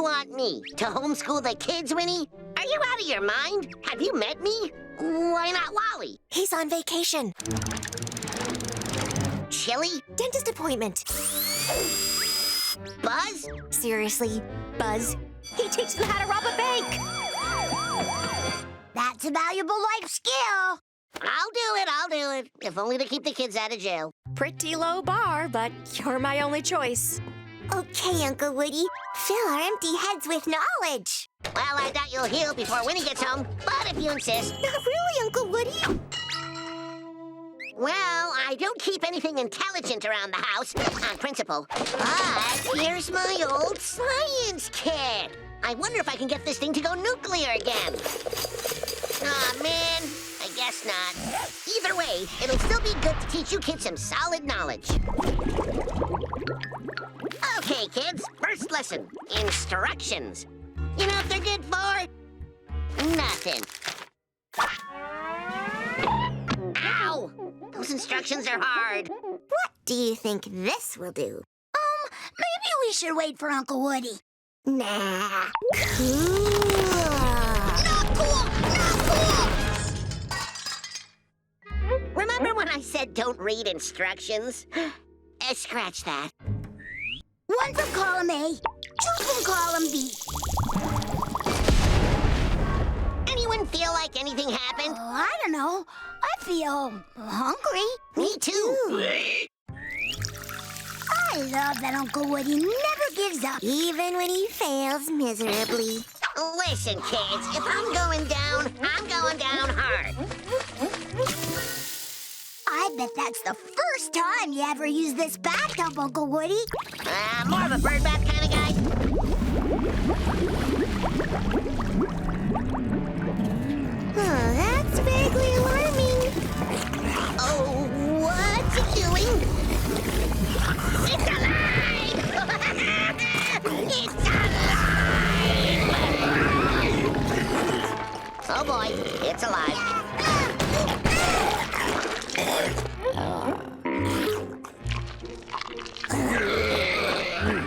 you want me? To homeschool the kids, Winnie? Are you out of your mind? Have you met me? Why not Wally? He's on vacation. Chili? Dentist appointment. Buzz? Seriously, Buzz. He teaches them how to rob a bank. That's a valuable life skill. I'll do it. If only to keep the kids out of jail. Pretty low bar, but you're my only choice. Okay, Uncle Woody. Fill our empty heads with knowledge. Well, I doubt you'll heal before Winnie gets home, but if you insist. Not really, Uncle Woody. Well, I don't keep anything intelligent around the house, on principle. But here's my old science kit. I wonder if I can get this thing to go nuclear again. Aw, man, I guess not. Either way, it'll still be good to teach you kids some solid knowledge. Okay, kids, first lesson, instructions. You know what they're good for? Nothing. Ow! Those instructions are hard. What do you think this will do? Maybe we should wait for Uncle Woody. Nah. Cool. Not cool! Not cool! Remember when I said don't read instructions? Scratch that. One from column A, two from column B. Anyone feel like anything happened? Oh, I don't know. I feel hungry. Me too. I love that Uncle Woody never gives up. Even when he fails miserably. Listen, kids, if I'm going down hard. I bet that's the first time you ever used this bathtub, Uncle Woody. More of a bird bath kind of guy. Oh, that's vaguely alarming. Oh, what's it doing? It's alive! It's alive! Oh boy, it's alive.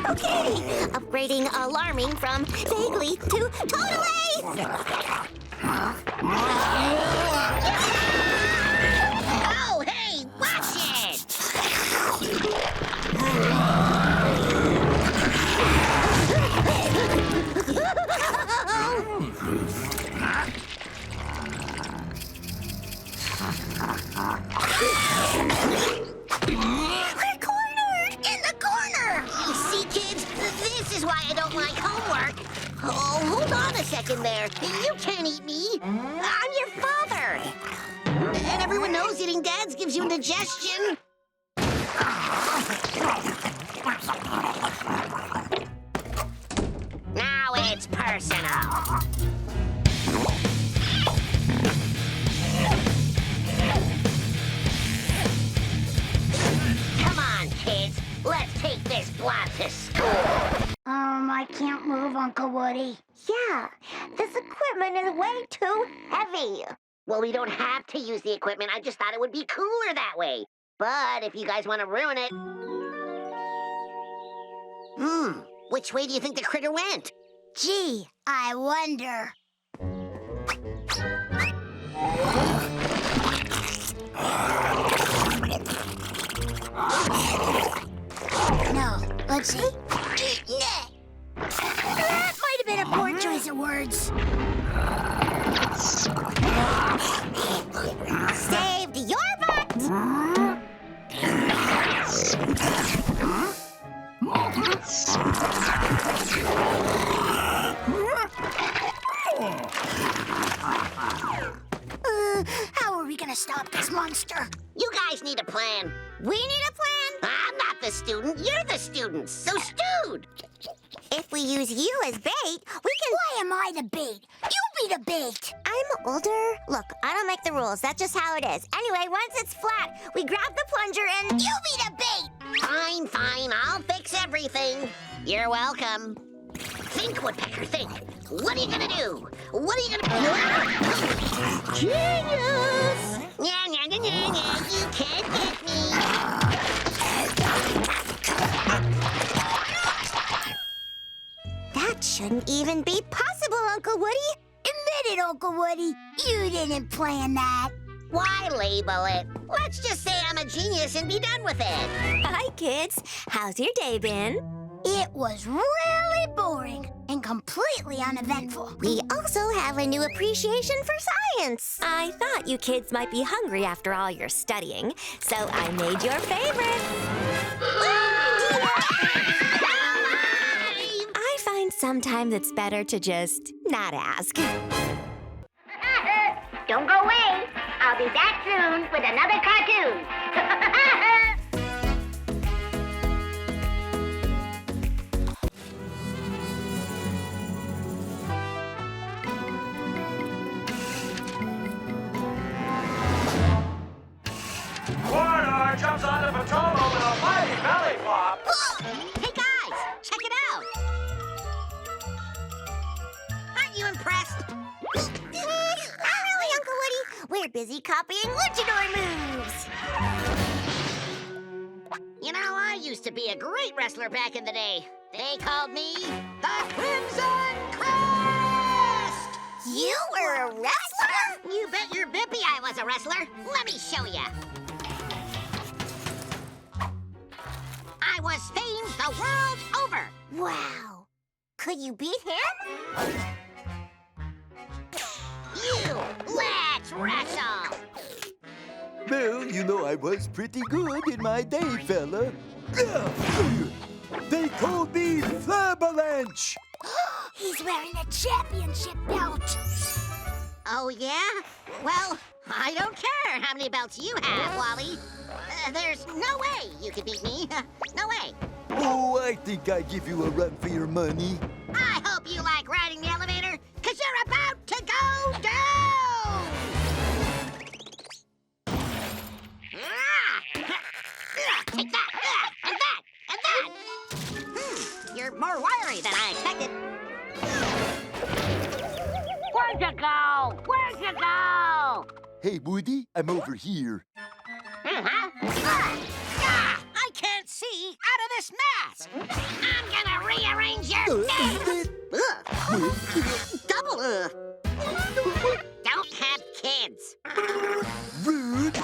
Okay, upgrading alarming from vaguely to totally! Oh, hey, watch it! We're cornered! In the corner! You see, kids, this is why I don't like homework. Oh, hold on a second there. You can't eat me. I'm your father. And everyone knows eating dads gives you indigestion. Now it's personal. Come on, kids. Let's take this blob to school. I can't move, Uncle Woody. Yeah, this equipment is way too heavy. Well, we don't have to use the equipment. I just thought it would be cooler that way. But if you guys want to ruin it... which way do you think the critter went? Gee, I wonder. No, let's see. That might have been a poor choice of words. Saved your butt! How are we gonna stop this monster? You guys need a plan. We need a plan? I'm not the student. You're the student. So stewed. If we use you as bait, we can... Why am I the bait? You be the bait! I'm older. Look, I don't make the rules. That's just how it is. Anyway, once it's flat, we grab the plunger and... You be the bait! Fine, fine. I'll fix everything. You're welcome. Think, Woodpecker, think. What are you gonna do? What are you gonna... Genius! Nya, nya, nya, nya, nya. You can't get me. That should couldn't even be possible, Uncle Woody. Admit it, Uncle Woody. You didn't plan that. Why label it? Let's just say I'm a genius and be done with it. Hi, kids. How's your day been? It was really boring and completely uneventful. We also have a new appreciation for science. I thought you kids might be hungry after all your studying, so I made your favorite. I find sometimes it's better to just not ask. Don't go away. I'll be back soon with another cartoon. Warner jumps on the patrol with a mighty belly flop. Hey guys, check it out. Aren't you impressed? Not really, Uncle Woody. We're busy copying luchador moves. You know, I used to be a great wrestler back in the day. They called me the Crimson Crest! You were a wrestler? You bet your bippy I was a wrestler. Let me show ya. I was famed the world over. Wow. Could you beat him? You, let's wrestle. Well, you know I was pretty good in my day, fella. They called me Flabberlanche. He's wearing a championship belt. Oh, yeah? Well, I don't care how many belts you have, Wally. There's no way you could beat me. No way. Oh, I think I give you a run for your money. I hope you like riding the elevator, because you're about to go down! Take that, and that, and that! You're more wiry than I expected. Where'd you go? Where'd you go? Hey, Woody, I'm over here. I can't see out of this mask! I'm gonna rearrange your face! Double Don't have kids. Rude.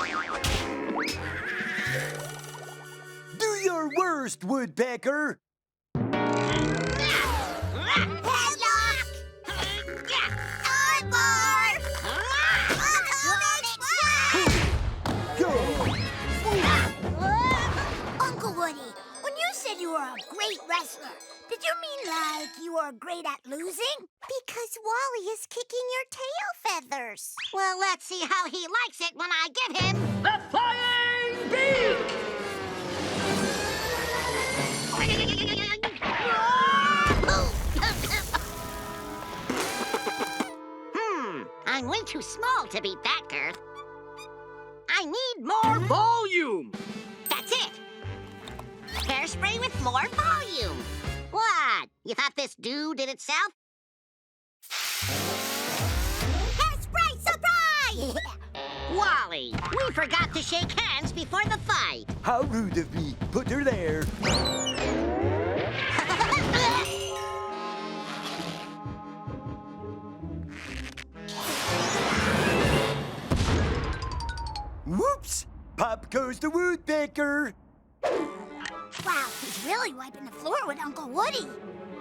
Do your worst, Woodpecker. Headlock! Armbar! Go. Uncle Woody, when you said you were a great wrestler, did you mean like you were great at losing? Because Wally is kicking your tail feathers. Well, let's see how he likes it when I give him The flying beak! I'm way too small to beat that girth. I need more volume. That's it. Hairspray with more volume. What? You thought this do did itself? Hairspray surprise! Wally, we forgot to shake hands before the fight. How rude of me. Put her there. Whoops! Pop goes the Woodpecker. Wow, he's really wiping the floor with Uncle Woody.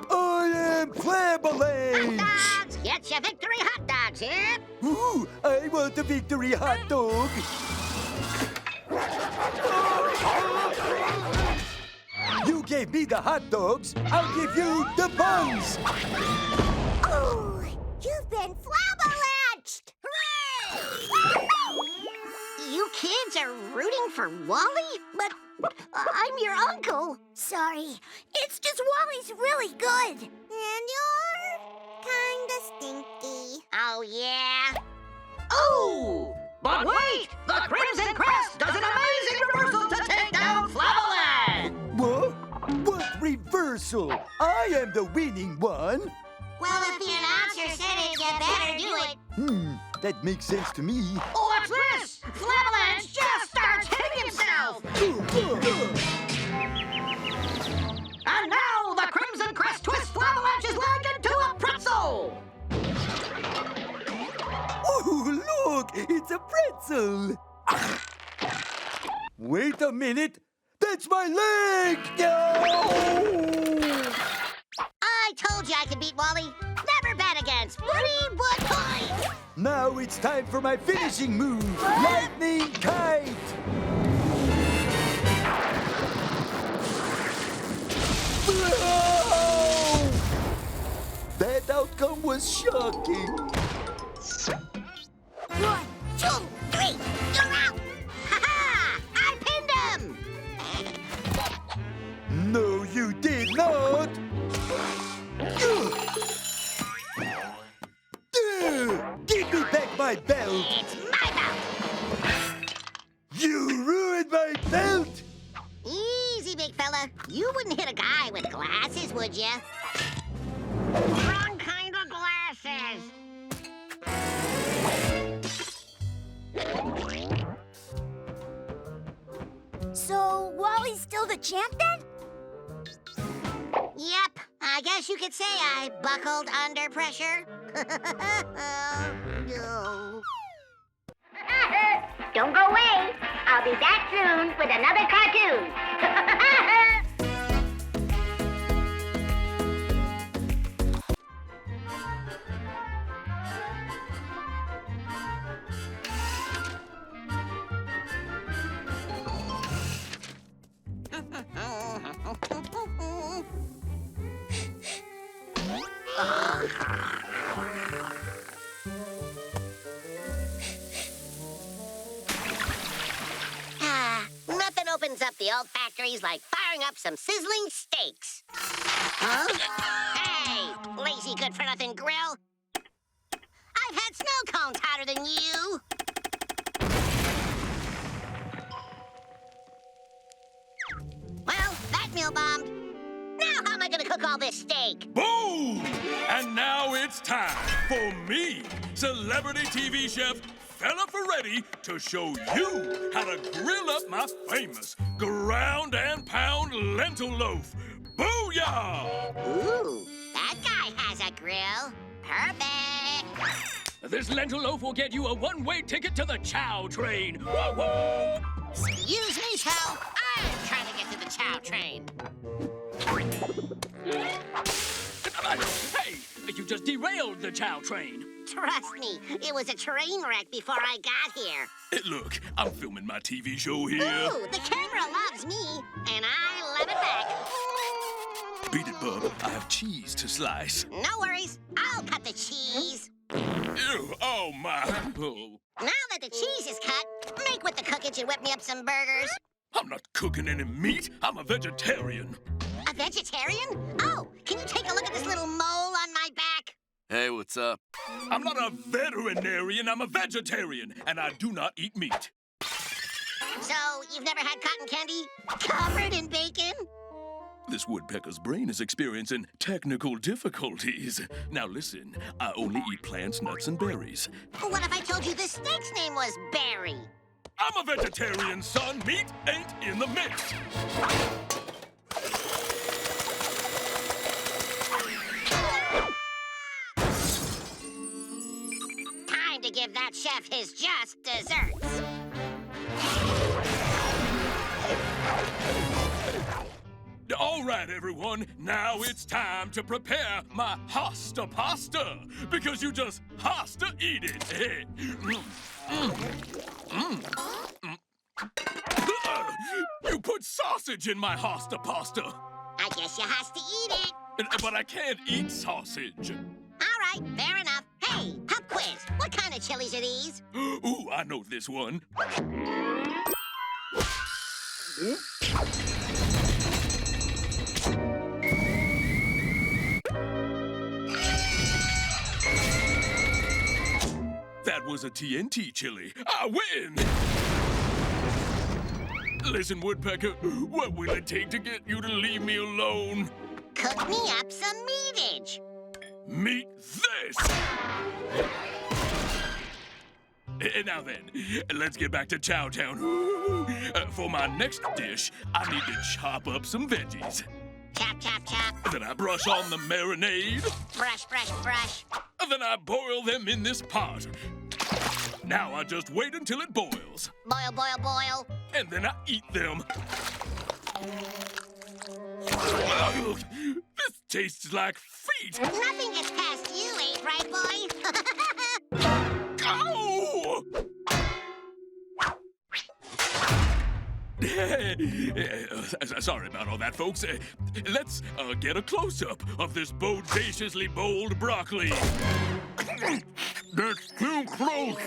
I am Flabberlanche. Hot dogs! Get your victory hot dogs here. Ooh, I want a victory hot dog. You gave me the hot dogs. I'll give you the buns. Ooh, you've been flabberlanched! Hooray! You kids are rooting for Wally? But I'm your uncle. Sorry, it's just Wally's really good. And you're kinda stinky. Oh, yeah? Oh! But wait! The Crimson Crest does an amazing reversal to take down Flabberland! What? What reversal? I am the winning one. Well, if the announcer said it, you better do it. That makes sense to me. What's this? Flabberland just starts hitting himself! And now the Crimson Crest twists Flabberlanche's leg into a Look, it's a pretzel. Wait a minute. That's my leg! No! I told you I could beat Wally. Never bet against Woody Woodpecker. Now it's time for my finishing move, lightning kite. Whoa! That outcome was shocking. 1, 2, 3, you're out! Ha-ha! I pinned him! No, you did not. Give me back my belt. It's my belt! You ruined my belt. Easy, big fella. You wouldn't hit a guy with glasses, would you? Wrong kind of glasses. So, Wally's still the champ then? Yep, I guess you could say I buckled under pressure. No. Don't go away. I'll be back soon with another cartoon. Nothing opens up the old factories like firing up some sizzling steaks. Huh? Hey, lazy good-for-nothing grill. I've had snow cones hotter than you. Well, that meal bombed. Now how am I gonna cook all this steak? Boom! And now it's time for me, celebrity TV chef Fella Ferretti, to show you how to grill up my famous ground and pound lentil loaf. Booyah! Ooh, that guy has a grill. Perfect. This lentil loaf will get you a one-way ticket to the chow train. Whoa, whoa. Excuse me, Chow. I'm trying to get to the chow train. Hey, you just derailed the chow train. Trust me, it was a train wreck before I got here. Hey, look, I'm filming my TV show here. Ooh, the camera loves me, and I love it back. Beat it, bub. I have cheese to slice. No worries, I'll cut the cheese. Ew, oh, my. Oh. Now that the cheese is cut, make with the cookage and whip me up some burgers. I'm not cooking any meat. I'm a vegetarian. A vegetarian? Oh, can you take a look at this little mole on my back? Hey, what's up? I'm not a veterinarian, I'm a vegetarian, and I do not eat meat. So, you've never had cotton candy covered in bacon? This woodpecker's brain is experiencing technical difficulties. Now listen, I only eat plants, nuts, and berries. What if I told you this snake's name was Barry? I'm a vegetarian, son. Meat ain't in the mix. Time to give that chef his just desserts. All right, everyone. Now it's time to prepare my hosta pasta, because you just has to eat it. You put sausage in my hosta pasta. I guess you has to eat it. But I can't eat sausage. All right, fair enough. Hey, pop quiz. What kind of chilies are these? Ooh, I know this one. That was a TNT chili. I win! Listen, Woodpecker, what will it take to get you to leave me alone? Cook me up some meatage. Meet this! Now then, let's get back to Chowtown. For my next dish, I need to chop up some veggies. Chop, chop, chop. Then I brush on the marinade. Brush, brush, brush. Then I boil them in this pot. Now I just wait until it boils. Boil, boil, boil. And then I eat them. This tastes like feet. Nothing gets past you, ain't right, boy? Ow! Sorry about all that, folks. Let's get a close-up of this bodaciously bold broccoli. That's too close.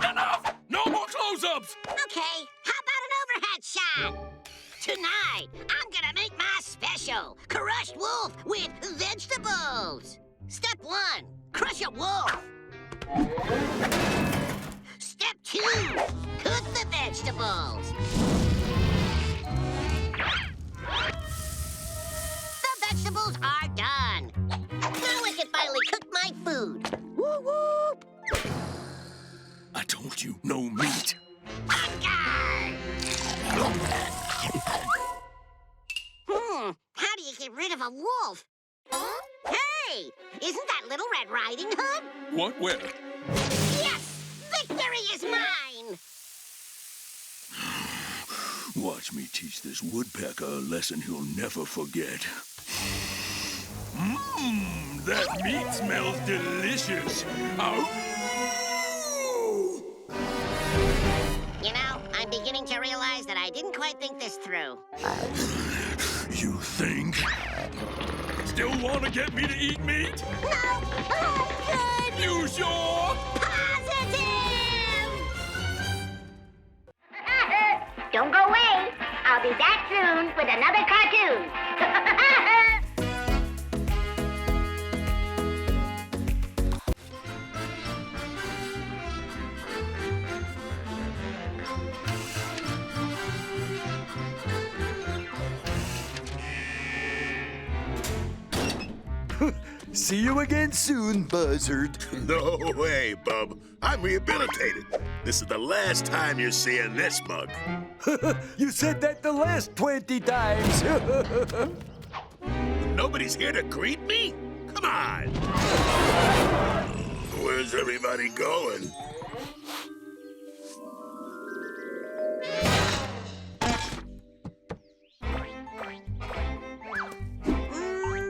Enough! No more close-ups! Okay, how about an overhead shot? Tonight, I'm gonna make my special crushed wolf with vegetables. Step 1, crush a wolf. Step 2, cook the vegetables. The vegetables are done. Now I can finally cook my food. Woo whoop! I told you, no meat. How do you get rid of a wolf? Hey, isn't that Little Red Riding Hood? What? Where? Yes! Victory is mine! Watch me teach this woodpecker a lesson he'll never forget. That meat smells delicious. You know, I'm beginning to realize that I didn't quite think this through. You think? Still want to get me to eat meat? No, I'm good! You sure? Positive! Don't go away. I'll be back soon with another cartoon. See you again soon, Buzzard. No way, Bub. I'm rehabilitated. This is the last time you're seeing this mug. You said that the last 20 times. Nobody's here to greet me? Come on. Where's everybody going?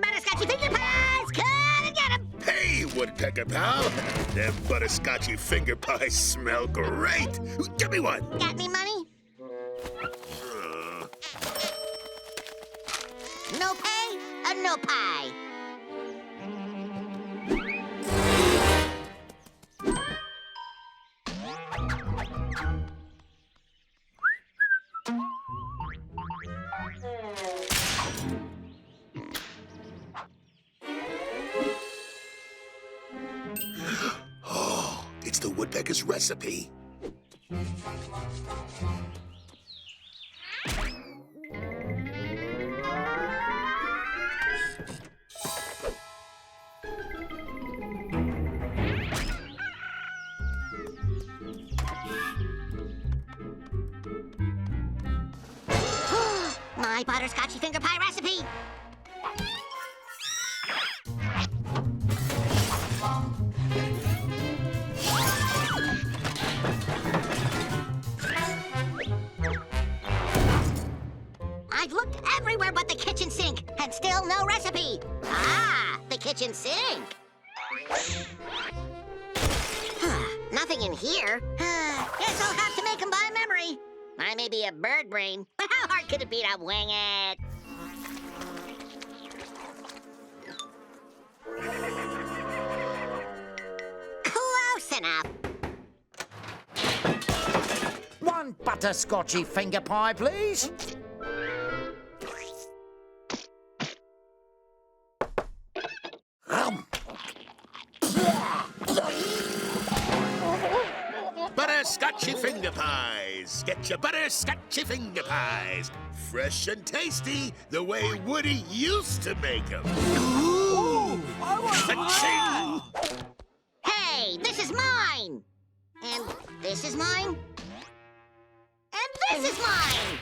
Butterscotchy finger pies! Come and get 'em! Hey, Woodpecker pal. Them butterscotchy finger pies smell great. Give me one. Got any money? No pay, no pie. Oh, it's the woodpecker's recipe. My butterscotchy finger pie recipe. I've looked everywhere but the kitchen sink, and still no recipe. Ah, the kitchen sink. Nothing in here. Guess I'll have to make them by memory. I may be a bird brain, but how hard could it be to wing it? Close enough. One butterscotchy finger pie, please. Butterscotchy finger pies. Get your butterscotchy finger pies. Fresh and tasty, the way Woody used to make them. Ooh, I want Hey, this is mine. And this is mine. And this is mine.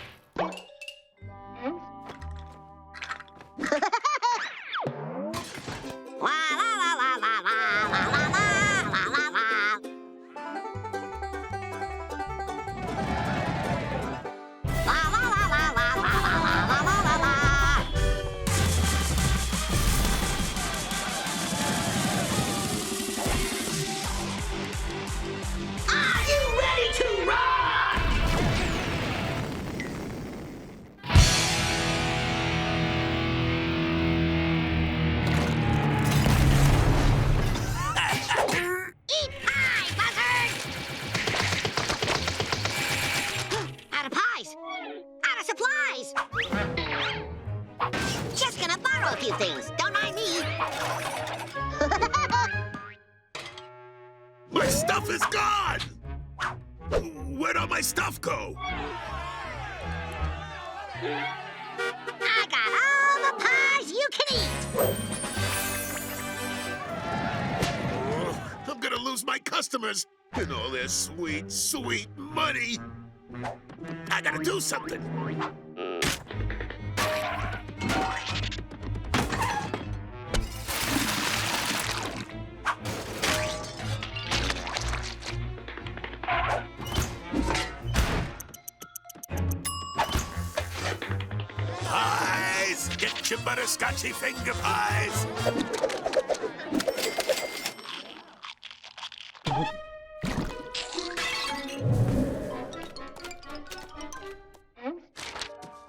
borrow a few things. Don't mind me. My stuff is gone! Where'd all my stuff go? I got all the pies you can eat. Oh, I'm gonna lose my customers and all their sweet, sweet money. I gotta do something. Pies! Get your butterscotchy finger pies!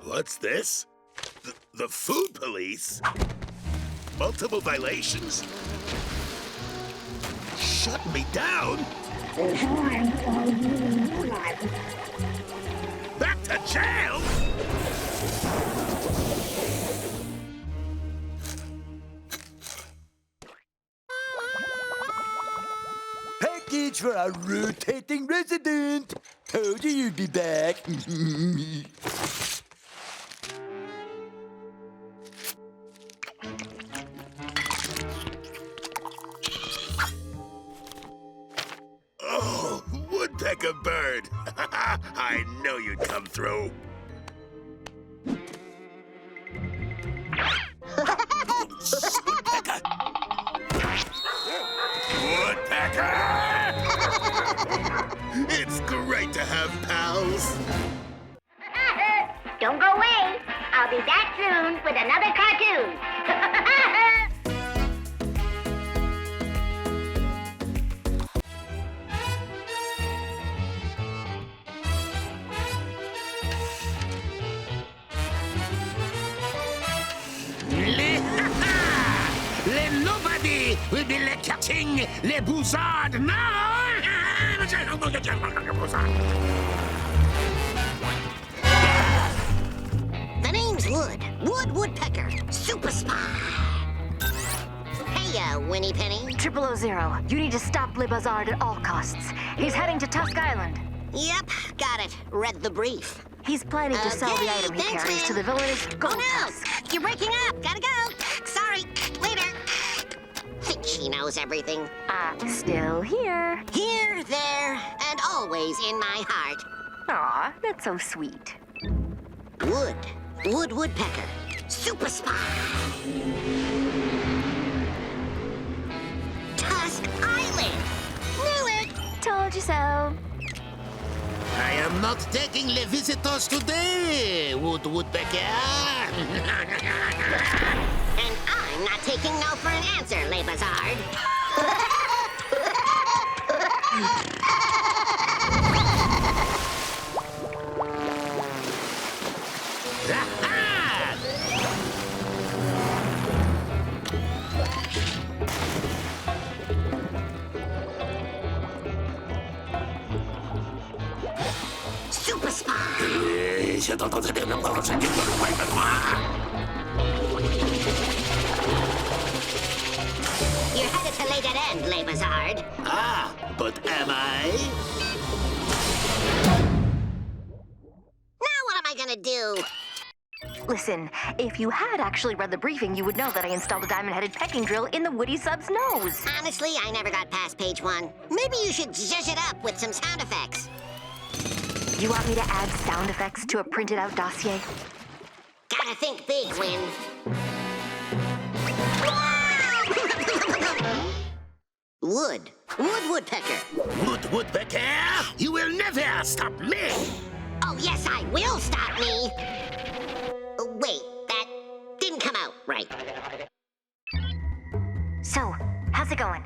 What's this? The food police? Multiple violations? Shut me down? Back to jail? Package for our rotating resident. Told you you'd be back. Oh, Woodpecker bird. I know you'd come through. Woodpecker! Woodpecker! It's great to have pals. Don't go away. I'll be back soon with another cartoon. Nobody will be catching les bousards now. The name's Wood. Wood Woodpecker. Super spy. Hey, Winnie Penny. 000. You need to stop Le Bazard at all costs. He's heading to Tusk Island. Yep, got it. Read the brief. He's planning to sell the item he thanks, carries man. to the villainous Gold Oh, no! Tusk. You're breaking up. Gotta go. Sorry. Later. Think she knows everything. Still here. Here, there, and always in my heart. Aw, that's so sweet. Wood. Wood Woodpecker. Super spy. Tusk Island. Knew it. Told you so. I am not taking les visitors today, Woodpecker. And I'm not taking no for an answer, Le Bazard. Super spy. You're headed to lay dead end, Le Bazard. Ah, but am I? Now what am I gonna do? Listen, if you had actually read the briefing, you would know that I installed a diamond-headed pecking drill in the Woody sub's nose. Honestly, I never got past page 1. Maybe you should zhuzh it up with some sound effects. You want me to add sound effects to a printed-out dossier? Gotta think big, Win. Wood. Wood Woodpecker. Woodpecker, you will never stop me. Oh, yes, I will stop me. Wait, that didn't come out right. So, how's it going?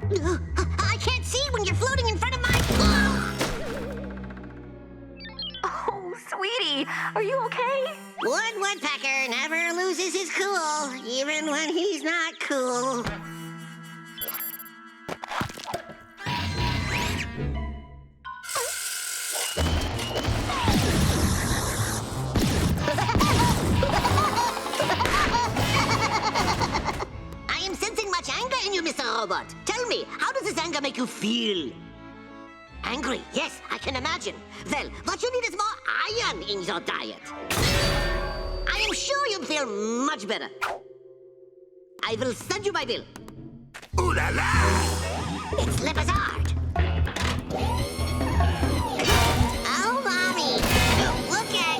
I can't see when you're floating in front of my... Oh, sweetie, are you okay? Wood Woodpecker never loses his cool, even when he's not cool. robot. Tell me, how does this anger make you feel? Angry, yes, I can imagine. Well, what you need is more iron in your diet. I am sure you'll feel much better. I will send you my bill. Ooh la la! It's Le Bizarre. Oh, Mommy, look at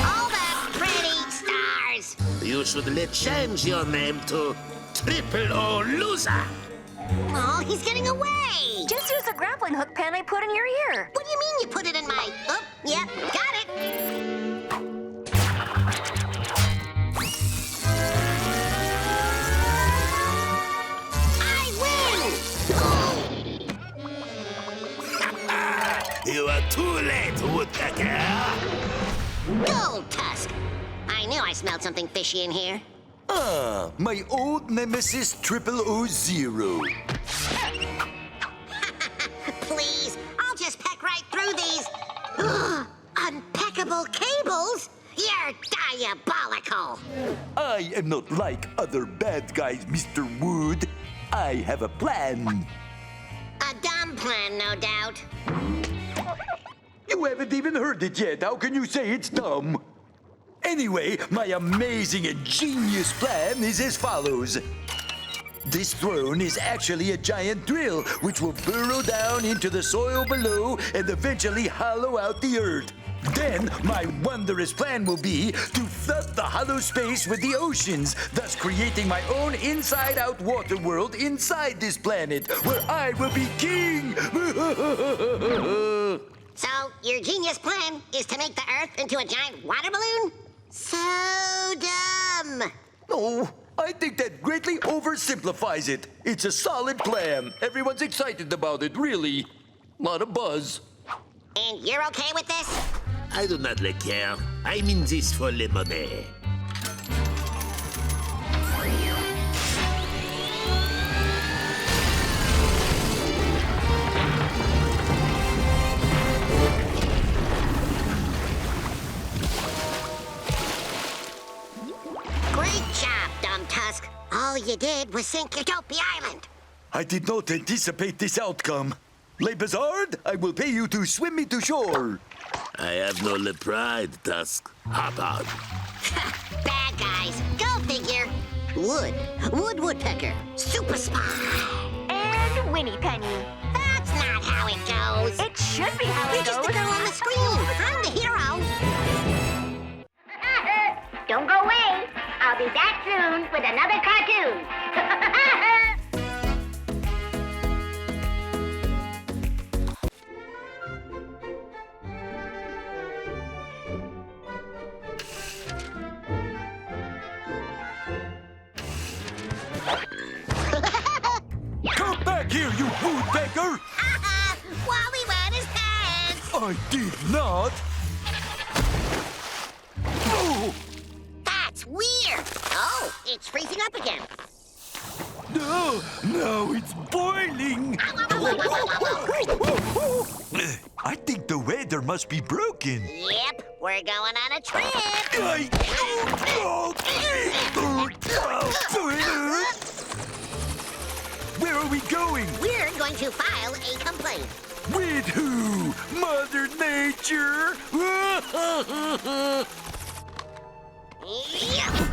all the pretty stars. You should change your name to Triple O Loser. Oh, he's getting away. Just use the grappling hook pen I put in your ear. What do you mean you put it in my... Oh, yeah, got it. I win! You are too late, Woodpecker. Gold Tusk. I knew I smelled something fishy in here. Ah, my old nemesis 000. Please, I'll just peck right through these. Unpeckable cables? You're diabolical. I am not like other bad guys, Mr. Wood. I have a plan. A dumb plan, no doubt. You haven't even heard it yet. How can you say it's dumb? Anyway, my amazing and genius plan is as follows. This throne is actually a giant drill, which will burrow down into the soil below and eventually hollow out the earth. Then, my wondrous plan will be to flood the hollow space with the oceans, thus creating my own inside-out water world inside this planet, where I will be king! So, your genius plan is to make the Earth into a giant water balloon? So dumb. No, I think that greatly oversimplifies it. It's a solid plan. Everyone's excited about it, really. Lot of buzz. And you're okay with this? I do not care. I'm in this for lemonade. Great job, Dumb Tusk. All you did was sink Utopia Island. I did not anticipate this outcome. Le Bizarre, I will pay you to swim me to shore. I have no pride, Tusk. Hop on. Bad guys. Go figure. Wood Woodpecker. Super spy. And Winnie Penny. That's not how it goes. It should be how You're it just goes. the girl on the screen. I'm the hero. Don't go away. I'll be back soon with another cartoon. Come back here, you woodpecker! Wally wet his pants. I did not. Oh, That's weird. Oh, it's freezing up again. no, now it's boiling. I think the weather must be broken. Yep, we're going on a trip. Where are we going? We're going to file a complaint. With who? Mother Nature? Yep.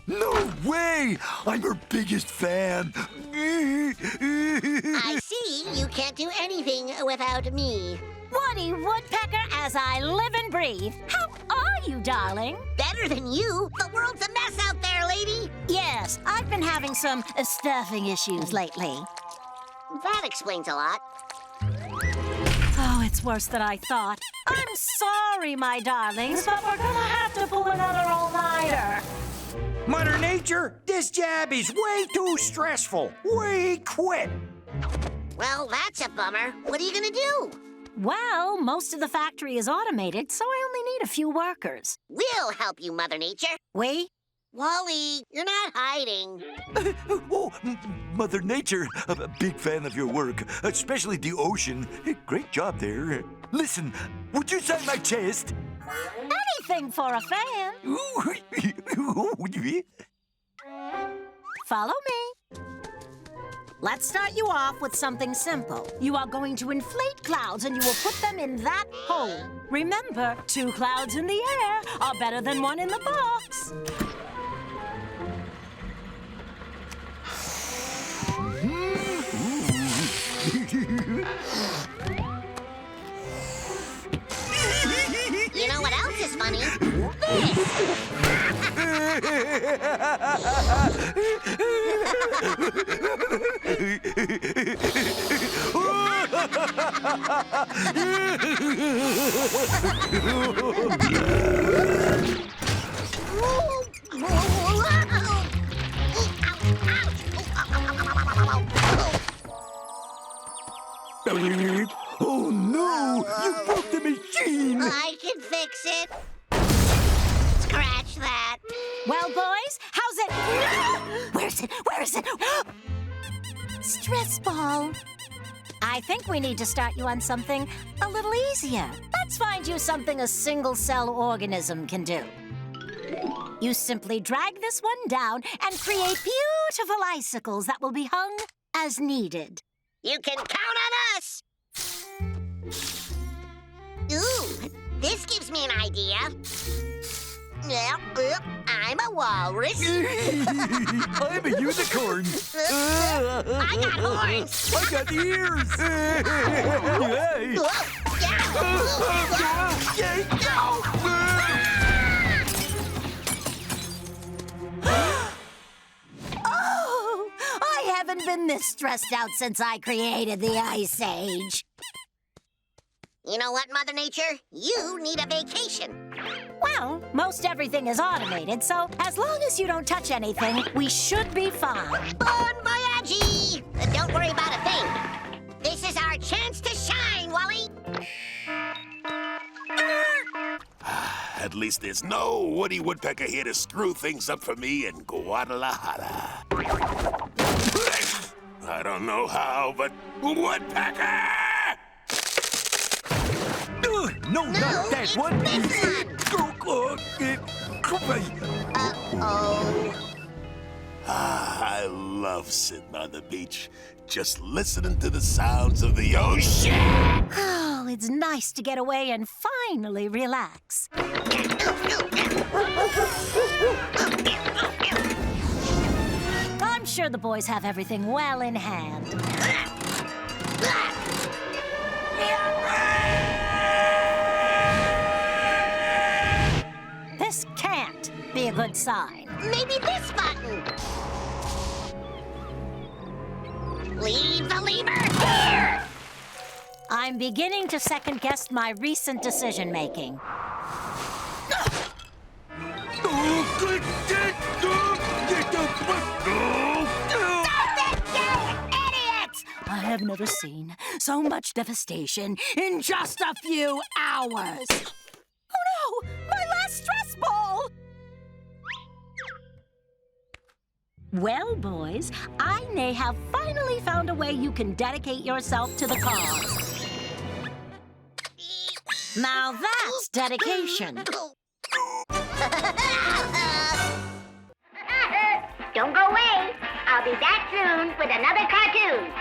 No way! I'm her biggest fan. I see you can't do anything without me. Woody Woodpecker as I live and breathe. How are you, darling? Better than you. The world's a mess out there, lady. Yes, I've been having some stuffing issues lately. That explains a lot. Oh, it's worse than I thought. I'm sorry, my darlings, but we're gonna have to pull another all-nighter. Mother Nature, this job is way too stressful. We quit. Well, that's a bummer. What are you gonna do? Well, most of the factory is automated, so I only need a few workers. We'll help you, Mother Nature. We? Wally, you're not hiding. Oh, Mother Nature, I'm a big fan of your work, especially the ocean. Great job there. Listen, would you sign my chest? Anything for a fan. Follow me. Let's start you off with something simple. You are going to inflate clouds and you will put them in that hole. Remember, 2 clouds in the air are better than 1 in the box. You know what else is funny? This! Oh no! You broke the machine! I can fix it. Scratch that. Well, boys, how's it? Where's it? Where is it? Stress ball. I think we need to start you on something a little easier. Let's find you something a single-cell organism can do. You simply drag this one down and create beautiful icicles that will be hung as needed. You can count on us! Ooh, this gives me an idea. I'm a walrus. I'm a unicorn. I got horns. I got ears. Oh, I haven't been this stressed out since I created the Ice Age. You know what, Mother Nature? You need a vacation. Well, most everything is automated, so as long as you don't touch anything, we should be fine. Bon voyage! Don't worry about a thing. This is our chance to shine, Wally. At least there's no Woody Woodpecker here to screw things up for me in Guadalajara. I don't know how, but Woodpecker! No, not that one. Uh-oh. I love sitting on the beach, just listening to the sounds of the ocean. Oh, it's nice to get away and finally relax. I'm sure the boys have everything well in hand. This can't be a good sign. Maybe this button. Leave the lever here. I'm beginning to second-guess my recent decision-making. I have never seen so much devastation in just a few hours. Oh no! My last stress ball! Well, boys, I may have finally found a way you can dedicate yourself to the cause. Now that's dedication. Don't go away. I'll be back soon with another cartoon.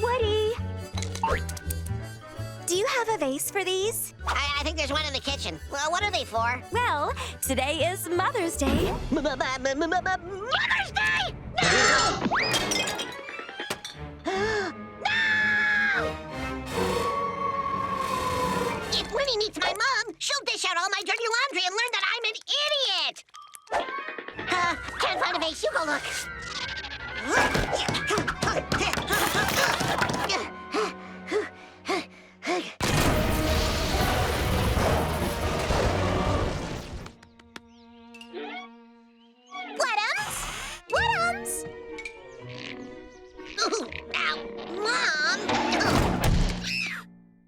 Woody! Do you have a vase for these? I think there's one in the kitchen. Well, what are they for? Well, today is Mother's Day. Mother's Day? No! No! If Winnie meets my mom, she'll dish out all my dirty laundry and learn that I'm an idiot. Can't find a vase. You go look.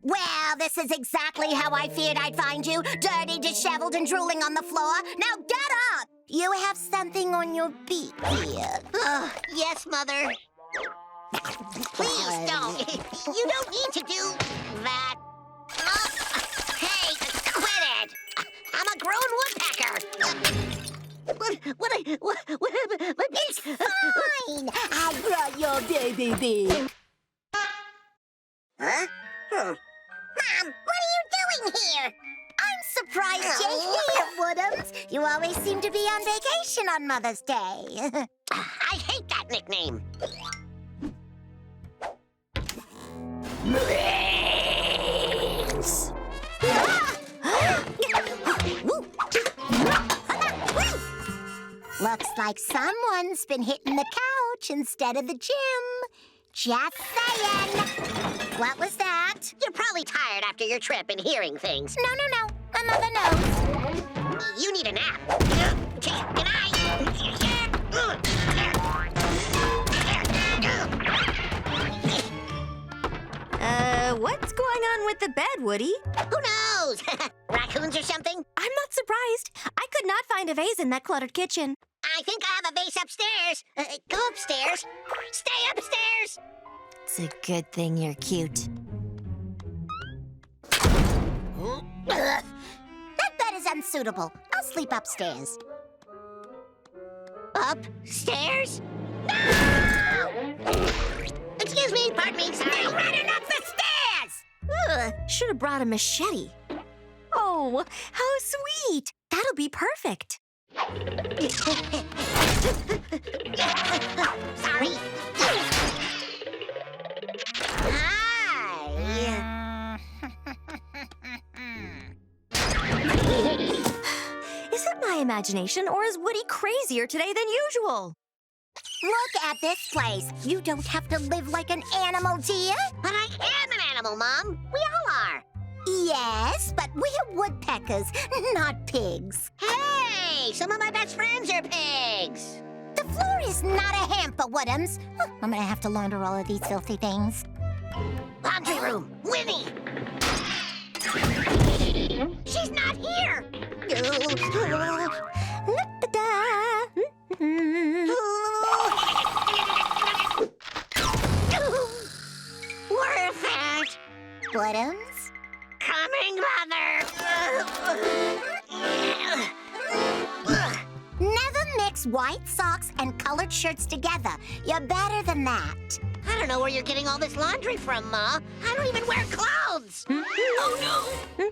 Well, this is exactly how I feared I'd find you. Dirty, disheveled, and drooling on the floor. Now get up! You have something on your beak here. Yes, Mother. Please don't. You don't need to do that. Hey, quit it. I'm a grown woodpecker. What happened? My beak. Fine. I brought your baby beak. Huh? Mom, what are you doing here? I'm surprised you're here, Woodums. You always seem to be on vacation on Mother's Day. I hate that nickname. Looks like someone's been hitting the couch instead of the gym. Just saying. What was that? You're probably tired after your trip and hearing things. No. My mother knows. You need a nap. Can I? What's going on with the bed, Woody? Who knows? Raccoons or something? I'm not surprised. I could not find a vase in that cluttered kitchen. I think I have a vase upstairs. Go upstairs. Stay upstairs. It's a good thing you're cute. That bed is unsuitable. I'll sleep upstairs. Upstairs? No! Excuse me, pardon me, sorry. You're running up the stairs! Should have brought a machete. Oh, how sweet. That'll be perfect. Sorry. Hi. Is it my imagination, or is Woody crazier today than usual? Look at this place. You don't have to live like an animal, dear. But I am an animal, Mom. We all are. Yes, but we're woodpeckers, not pigs. Hey, some of my best friends are pigs. The floor is not a hamper, Woodums. I'm gonna have to launder all of these filthy things. Laundry room, Winnie. She's not here. Worth it. Woodums? Coming, Mother. Never mix white socks and colored shirts together. You're better than that. I don't know where you're getting all this laundry from, Ma. I don't even wear clothes. Oh, no.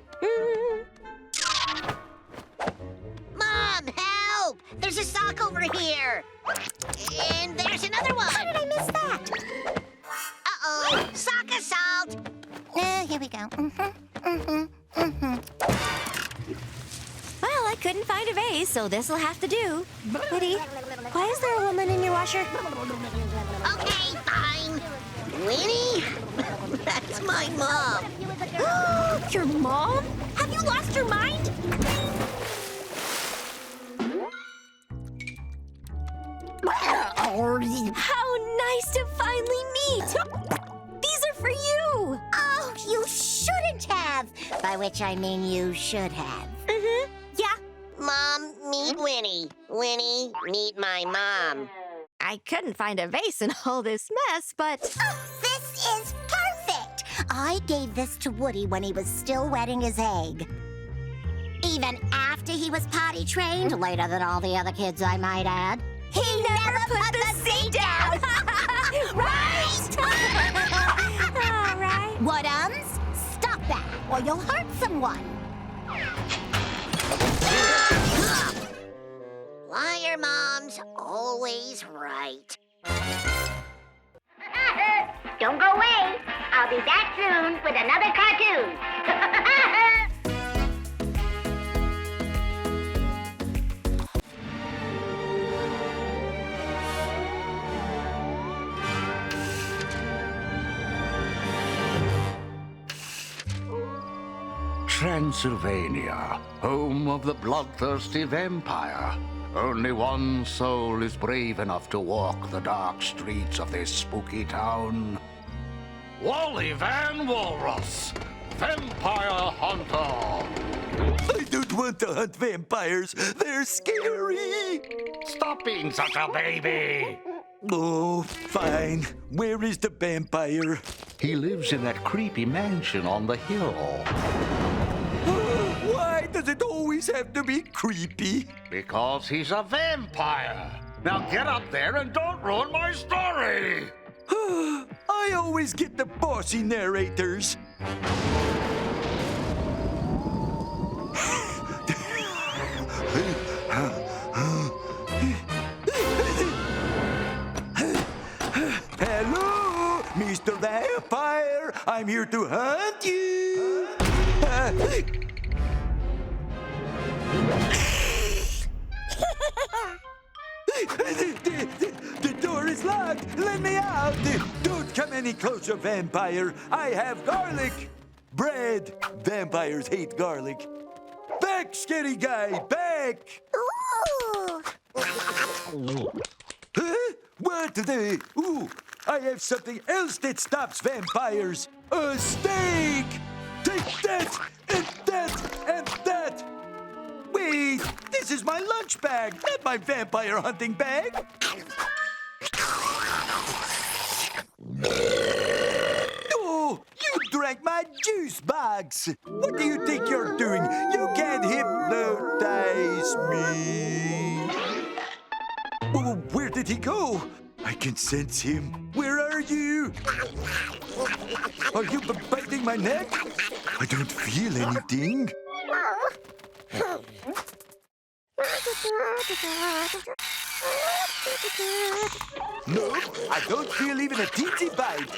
Mom, help! There's a sock over here. And there's another one. How did I miss that? Uh-oh, sock assault. Here we go. Well, I couldn't find a vase, so this'll have to do. Woody, why is there a woman in your washer? Okay, fine. Winnie? That's my mom. Your mom? Have you lost your mind? How nice to finally meet! These are for you! Oh, you shouldn't have. By which I mean you should have. Mm-hmm. Yeah. Mom, meet Winnie. Winnie, meet my mom. I couldn't find a vase in all this mess, but... Oh, this is perfect! I gave this to Woody when he was still wetting his egg. Even after he was potty trained, later than all the other kids, I might add. He never put the seat down! Right! All right. Woodums, stop that, or you'll hurt someone. Liar mom's always right. Don't go away. I'll be back soon with another cartoon. Transylvania, home of the bloodthirsty vampire. Only one soul is brave enough to walk the dark streets of this spooky town. Wally Van Walrus, Vampire Hunter. I don't want to hunt vampires. They're scary. Stop being such a baby. Oh, fine. Where is the vampire? He lives in that creepy mansion on the hill. Why does it always have to be creepy? Because he's a vampire. Now get up there and don't ruin my story. I always get the bossy narrators. Hello, Mr. Vampire. I'm here to hunt you. The door is locked. Let me out. Don't come any closer, vampire. I have garlic. Bread. Vampires hate garlic. Back, scary guy. Back. Ooh. Huh? What the? Ooh, I have something else that stops vampires. A steak. Take that and that and that. Wait, this is my lunch bag, not my vampire hunting bag. Oh, you drank my juice box. What do you think you're doing? You can't hypnotize me. Oh, where did he go? I can sense him. Where are you? Are you biting my neck? I don't feel anything. No, I don't feel even a teensy bite.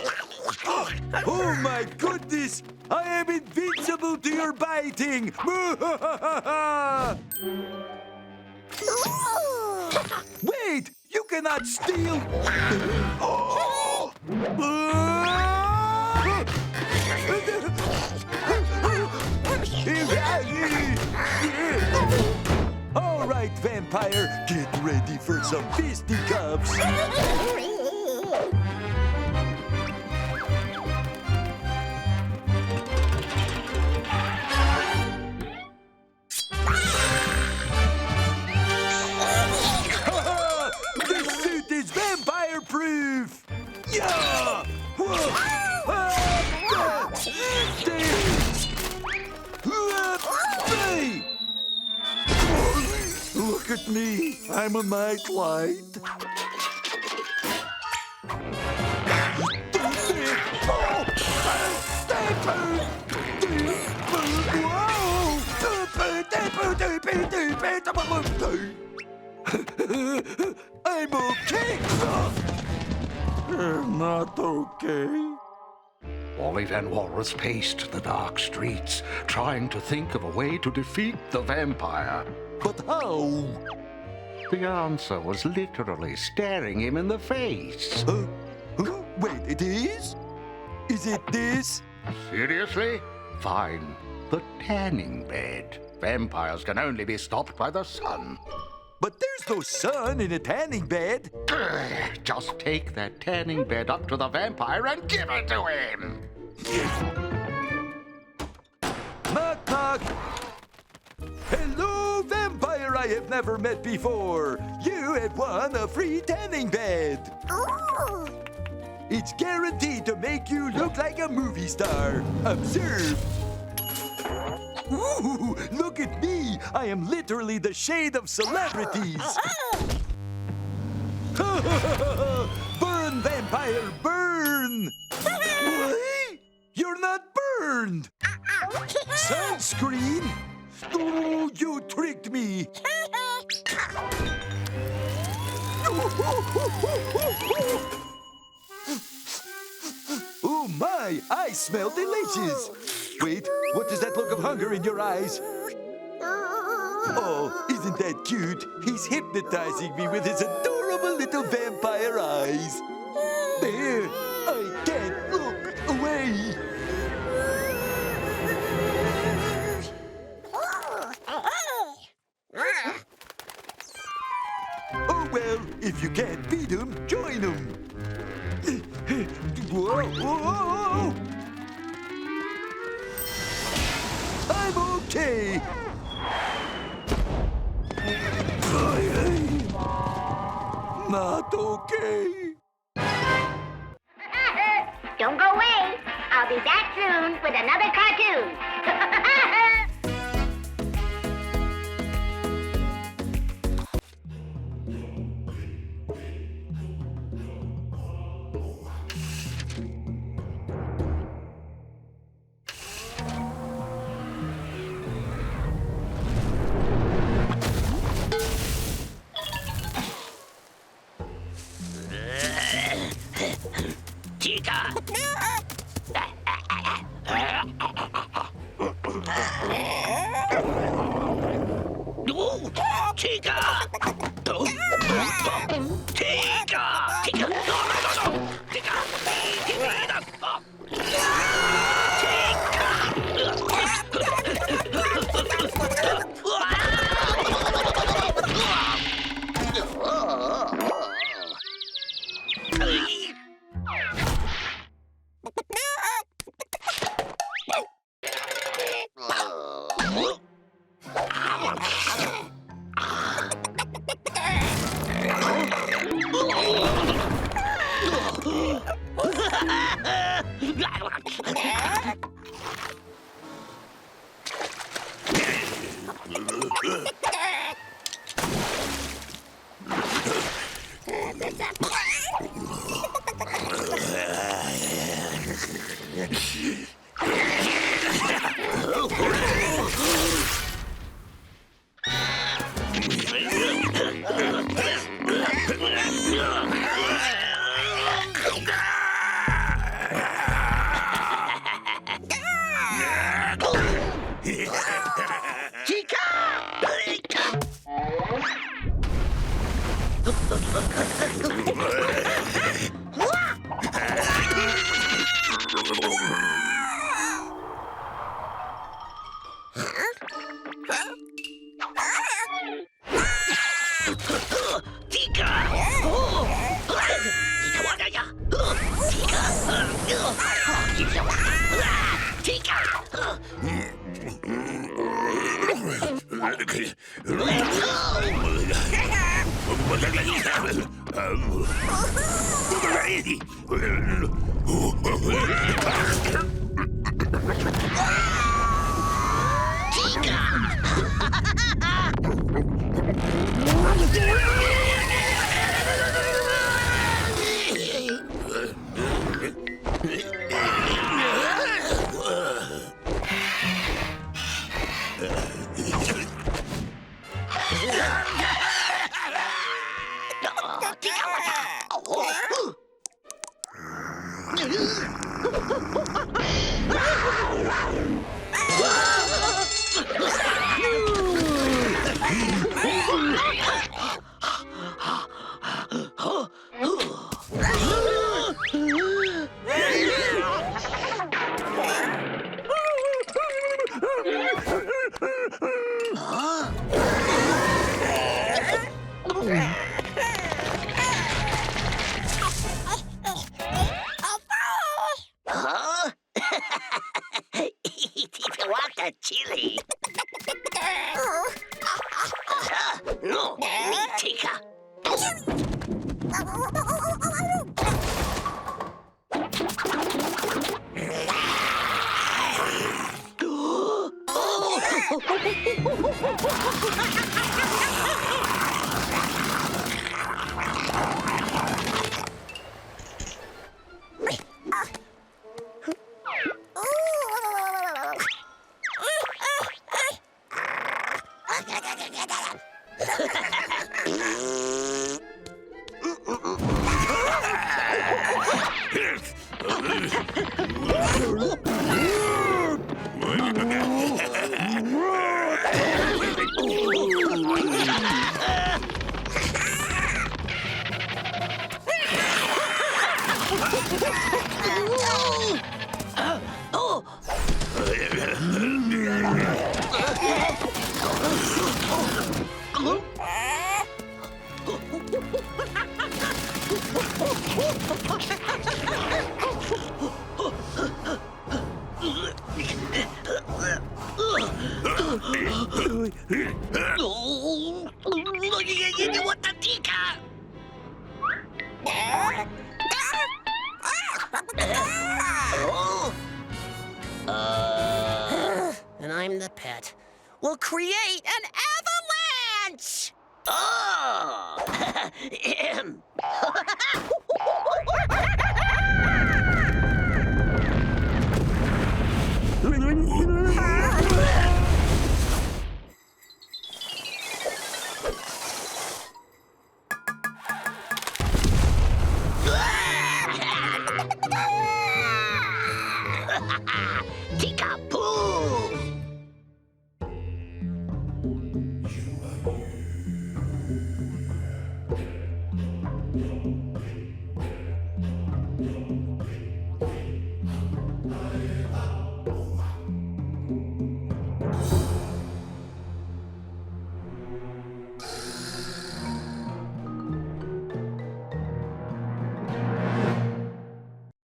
Oh my goodness! I am invincible to your biting! Wait! You cannot steal! Oh! All right, vampire, get ready for some fisticuffs. This suit is vampire-proof. Yeah! Look at me. I'm a nightlight. I'm okay. Not okay. Wally Van Walrus paced the dark streets, trying to think of a way to defeat the vampire. But how? The answer was literally staring him in the face. Wait, it is? Is it this? Seriously? Fine. The tanning bed. Vampires can only be stopped by the sun. But there's no sun in a tanning bed. Just take that tanning bed up to the vampire and give it to him. Knock, knock. Hello, vampire I have never met before. You have won a free tanning bed. Ooh. It's guaranteed to make you look like a movie star. Observe. Ooh, look at me. I am literally the shade of celebrities. Burn, vampire, burn. What? You're not burned. Sunscreen? Oh, you tricked me. Oh my, I smell delicious. Wait, what is that look of hunger in your eyes? Oh, isn't that cute? He's hypnotizing me with his adorable little vampire eyes. There, I can't look away. Oh well, if you can't beat him, join him. Whoa, whoa, whoa. I'm okay. not okay. Don't go away. I'll be back soon with another cartoon. Chica! Chica! Chica! Chica! No, no, no, no! Chica! Chili. No, me chica. And I'm the pet. We'll create an avalanche! Oh!